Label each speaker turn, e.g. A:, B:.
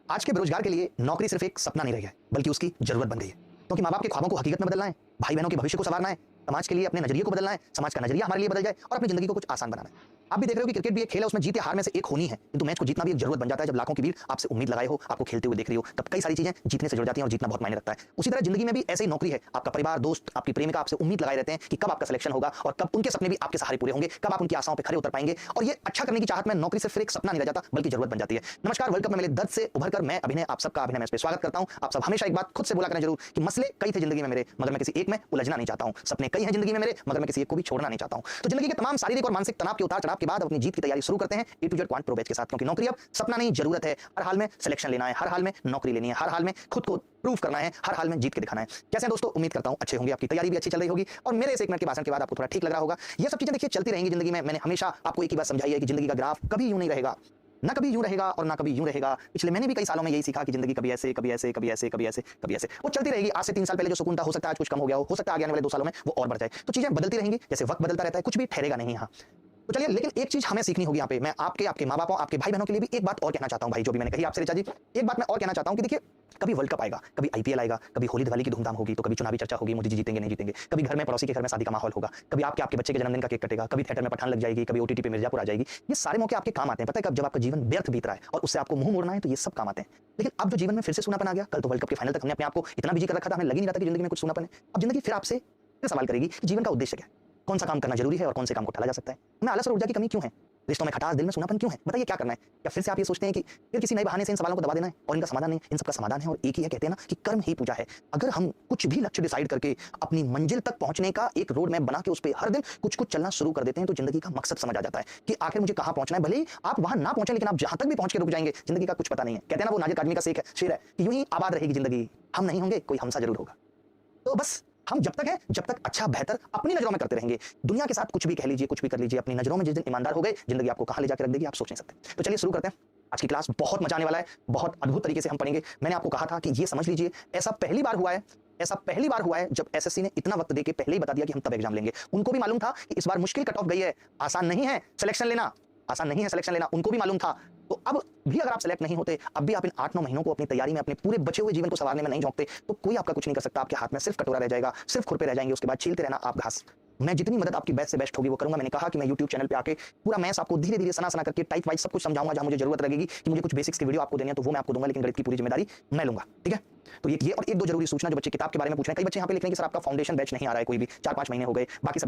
A: आज के बेरोजगार के लिए नौकरी सिर्फ एक सपना नहीं रह गया है, बल्कि उसकी जरूरत बन गई है। क्योंकि माँ बाप के ख्वाबों को हकीकत में बदलना है, भाई बहनों के भविष्य को संवारना है, समाज के लिए अपने नजरिए को बदलना है, समाज का नजरिया हमारे लिए बदल जाए और अपनी जिंदगी को कुछ आसान बनाना है। आप भी देख रहे हो कि क्रिकेट भी एक खेल है, उसमें जीत या हार में से एक होनी है, किंतु मैच को जीतना भी एक जरूरत बन जाता है। जब लाखों की भीड़ आपसे उम्मीद लगाए हो, आपको खेलते हुए देख रही हो, तब कई सारी चीजें जीतने से जुड़ जाती हैं और जीतना बहुत मायने रखता है। उसी तरह जिंदगी में भी ऐसे ही नौकरी है। आपका परिवार, दोस्त, आपकी प्रेमिका आपसे उम्मीद लगाए रहते हैं कि कब आपका सिलेक्शन होगा और कब उनके सपने भी आपके सहारे पूरे होंगे, कब आप उनकी आशाओं पर खरे उतर पाएंगे। और ये अच्छा करने की चाहत में नौकरी सिर्फ एक सपना नहीं रह जाता, बल्कि जरूरत बन जाती है। नमस्कार, वर्ल्ड कप में मिले दर्द से उभरकर मैं अभिनय आप सबका अभिनय मैच पे स्वागत करता हूं। आप सब हमेशा एक बात खुद से बोला करें जरूर कि मसले कई थे जिंदगी में मेरे, मगर मैं किसी एक में उलझना नहीं चाहता हूं। सपने कई हैं जिंदगी में मेरे, मगर मैं किसी एक को भी छोड़ना नहीं चाहता हूं। तो जिंदगी के तमाम शारीरिक और मानसिक तनाव के उतार चढ़ाव के बाद अपनी जीत की तैयारी शुरू करते हैं A to Z quant pro batch के साथ। क्योंकि नौकरी अब सपना नहीं, जरूरत है। हर हाल में सिलेक्शन लेना है, हर हाल में नौकरी लेनी है, हर हाल में खुद को प्रूव करना है, हर हाल में जीत के दिखाना है। कैसे हैं दोस्तों? उम्मीद करता हूं अच्छे होंगे, आपकी तैयारी भी अच्छी चल रही होगी और मेरे इस 1 मिनट के भाषण के बाद आपको थोड़ा ठीक लग रहा होगा। ये सब चीजें देखिए चलती रहेंगी जिंदगी में। मैंने हमेशा आपको एक ही बात समझाई है कि जिंदगी का ग्राफ कभी यूं नहीं रहेगा, ना कभी यूं रहेगा और ना कभी यूं रहेगा। पिछले मैंने भी कई सालों में यही सीखा कि जिंदगी कभी ऐसे, कभी ऐसे, कभी ऐसे, कभी ऐसे, कभी ऐसे वो चलती रहेगी। आज से 3 साल पहले जो सुकून था, हो सकता है आज कुछ कम हो गया हो सकता है आगे आने वाले 2 सालों में वो और बढ़ जाए। तो चीजें बदलती रहेंगी, जैसे वक्त बदलता रहता है, कुछ भी ठहरेगा नहीं यहाँ। तो चलिए, लेकिन एक चीज हमें सीखनी होगी यहाँ पे। मैं आपके माँ बापों, आपके भाई बहनों के लिए भी एक बात और कहना चाहता हूँ भाई, जो भी मैंने कही आपसे रिचा जी, एक बात मैं और कहना चाहता हूँ कि देखिए, कभी वर्ल्ड कप आएगा, कभी आईपीएल आएगा, कभी होली दिवाली की धूमधाम होगी, तो कभी चुनावी चर्चा होगी, मोदी जी जीतेंगे नहीं जीतेंगे, कभी घर में पड़ोसी के घर में शादी का माहौल होगा, कभी आपके बच्चे के जन्मदिन का केक कटेगा, कभी थिएटर में पठान लग जाएगी, कभी ओटीटी पे मिर्जापुर आ जाएगी। ये सारे मौके आपके काम आते हैं। पता है कब? जब आपका जीवन व्यर्थ बीत रहा है और उससे आपको मुंह मोड़ना है, तो ये सब काम आते हैं। लेकिन अब जो जीवन में फिर से सूनापन आ गया, कल तो वर्ल्ड कप के फाइनल तक हमने अपने आप को इतना बिजी कर रखा था, हमें लग ही नहीं रहा था कि जिंदगी में कुछ सूनापन है। अब जिंदगी फिर आपसे सवाल करेगी कि जीवन का उद्देश्य क्या है, कौन सा काम करना जरूरी है और कौन से काम को टाला जा सकता है, हमें आलस और ऊर्जा की कमी क्यों है, रिश्तों में खटास, दिल में सूनापन क्यों है? बताइए क्या करना है? या फिर से आप ये सोचते हैं कि फिर किसी नए बहाने से इन सवालों को दबा देना है और इनका समाधान नहीं? इन सबका समाधान है और एक ही है। कहते हैं ना कि कर्म ही पूजा है। अगर हम कुछ भी लक्ष्य डिसाइड करके अपनी मंजिल तक पहुंचने का एक रोड मैप बना के उस पर हर दिन कुछ कुछ चलना शुरू कर देते हैं, तो जिंदगी का मकसद समझ आ जाता है कि आखिर मुझे कहां पहुंचना है। भले ही आप वहां ना पहुंचे, लेकिन आप जहां तक भी पहुंच के रुक जाएंगे, जिंदगी का कुछ पता नहीं है। कहते हैं ना, वो नाजिर आदमी का शेर है कि यूं ही आबाद रहेगी जिंदगी, हम नहीं होंगे, कोई हमसा जरूर होगा। तो बस हम जब तक है, जब तक अच्छा बेहतर अपनी नजरों में करते रहेंगे, दुनिया के साथ कुछ भी कह लीजिए, कुछ भी कर लीजिए, अपनी नजरों में जिस दिन ईमानदार हो गए, जिंदगी आपको कहां ले जाकर रख देगी आप सोच नहीं सकते। तो चलिए शुरू करते हैं। आज की क्लास बहुत मजा आने वाला है, बहुत अद्भुत तरीके से हम पढ़ेंगे। मैंने आपको कहा था कि ये समझ लीजिए, ऐसा पहली बार हुआ है जब एसएससी ने इतना वक्त देके पहले ही बता दिया कि हम तब एग्जाम लेंगे। उनको भी मालूम था कि इस बार मुश्किल कट ऑफ गई है, आसान नहीं है सिलेक्शन लेना, उनको भी मालूम था। तो अब भी अगर आप सेलेक्ट नहीं होते, अब भी आप इन 8-9 महीनों को अपनी तैयारी में, अपने पूरे बचे हुए जीवन को संवारने में नहीं झोंकते, तो कोई आपका कुछ नहीं कर सकता। आपके हाथ में सिर्फ कटोरा रह जाएगा, सिर्फ खुरपे रह जाएंगे, उसके बाद छीलते रहना आप घास। मैं जितनी मदद आपकी बेस्ट से बेस्ट होगी वो करूंगा। मैंने कहा कि मैं YouTube चैनल पे आके पूरा मैथ्स आपको धीरे धीरे सना करके टाइप वाइज सब कुछ समझाऊंगा। जहां मुझे जरूरत लगेगी कि मुझे कुछ बेसिक्स की वीडियो आपको देनी है, तो वो मैं आपको दूंगा, लेकिन गणित की पूरी जिम्मेदारी मैं लूंगा। ठीक है? तो ये और एक दो जरूरी सूचना जो बच्चे किताब के बारे में पूछ रहे हैं। कई बच्चे यहाँ पे लिख रहे हैं कि सर आपका फाउंडेशन बैच नहीं आ रहा है, कोई भी 4-5 महीने हो गए, बाकी सब